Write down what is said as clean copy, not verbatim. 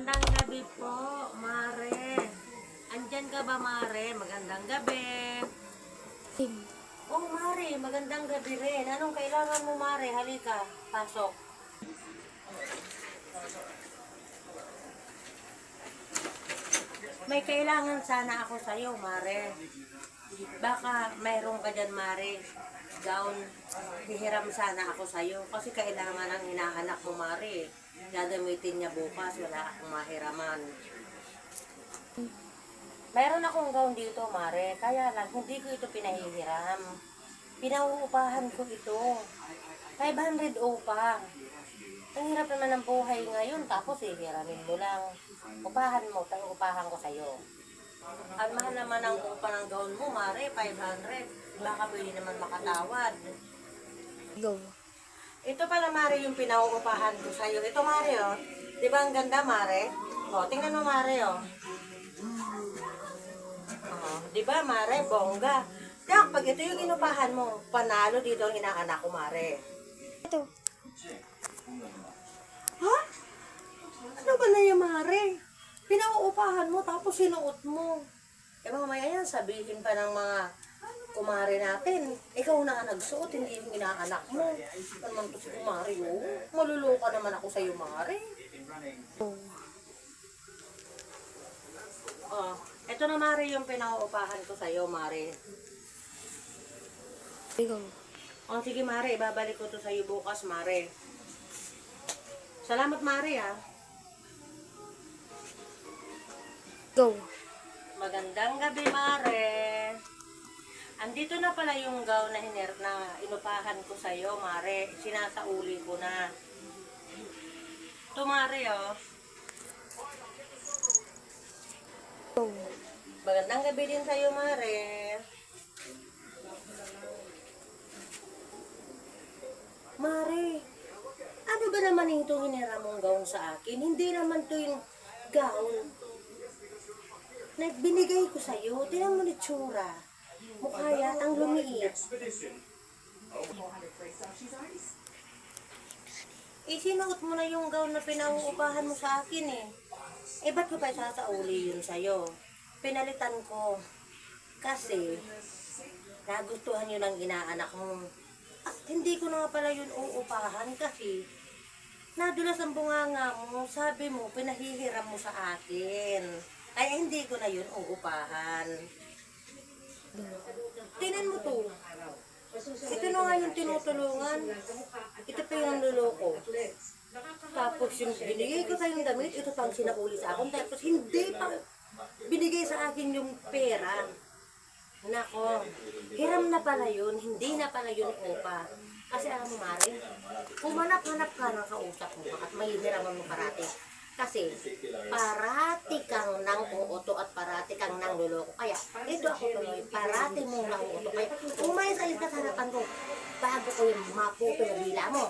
Magandang gabi po, Mare. Andyan ka ba, Mare? Magandang gabi. Oh, Mare, magandang gabi rin. Anong kailangan mo, Mare? Halika, pasok. May kailangan sana ako sa'yo, Mare. Baka mayroon ka dyan, Mare. Gown, hihiram sana ako sa'yo. Kasi kailangan ng inaanak mo, Mare. Gagamitin niya bukas, wala akong mahiraman. Mayroon akong gown dito, Mare. Kaya lang, hindi ko ito pinahihiram. Pinauupahan ko ito. 500 upa. Ang hirap naman ng buhay ngayon, tapos hihiramin mo lang. Upahan mo, upahan ko sa'yo. Ang mahal naman ang upa ng gown mo, Mare, 500. Baka pwede naman makatawad. Go. Ito pala, Mare, yung pinauupahan ko sa'yo. Ito, Mare, oh. Di ba ang ganda, Mare? O, tingnan mo, Mare, oh. Oh, di ba, Mare? Bongga. Kaya pag ito yung inupahan mo, panalo dito ang inaanak ko, Mare. Ito. Ha? Ano ba na yung, Mare? Pinauupahan mo, tapos sinuot mo. Eh, mamaya yan, sabihin pa ng mga kumare natin, ikaw na nga nagsuot, hindi yung inaanak mo. Ano naman to si kumare, oh? Maluluka naman ako sa'yo, Mare. Oh, eto na, Mare, yung pinauupahan ko sa'yo, Mare. Go. Oh, sige, Mare, ibabalik ko to sa'yo bukas, Mare. Salamat, Mare, ha. Go. Magandang gabi, Mare. Andito na pala yung gown na inupahan ko sa'yo, Mare. Sinasauli ko na. Ito, Mare, oh. Go. Magandang gabi din sa'yo, Mare. Mare, ano ba naman itong hinira mong gown sa akin? Hindi naman to yung gown na binigay ko sa'yo. Tingnan mo ni tsura. Mukha yatang lumiit. Sinuot mo na yung gown na pinauupahan mo sa akin eh. Eh, ba't ko pa isasauli yun sa'yo? Pinalitan ko. Kasi, nagustuhan yun ng inaanak mo. At hindi ko na nga pala yun uupahan kasi nadulas ang bunganga mo. Sabi mo, pinahihiram mo sa akin. Ay, hindi ko na yun uupahan. Tingnan mo to. Ito na nga yung tinutulungan. Ito pa yung niloloko. Tapos yung binigay ko sa yung damit, ito pang sinauli sa akin. Tapos hindi pa binigay sa akin yung pera. Nako, hiram na pala yun, hindi na pala yun upa. Kasi alam mo, Mare, humanap-hanap ka ng kausap mo at may hiraman mo parati. Kasi parati kang nang uuto at parati kang nang luloko. Kaya ito ako tuloy, parati mong nang uuto. Kaya umayos-ayos ka sa harapan ko bago ko yung maputo na dila mo.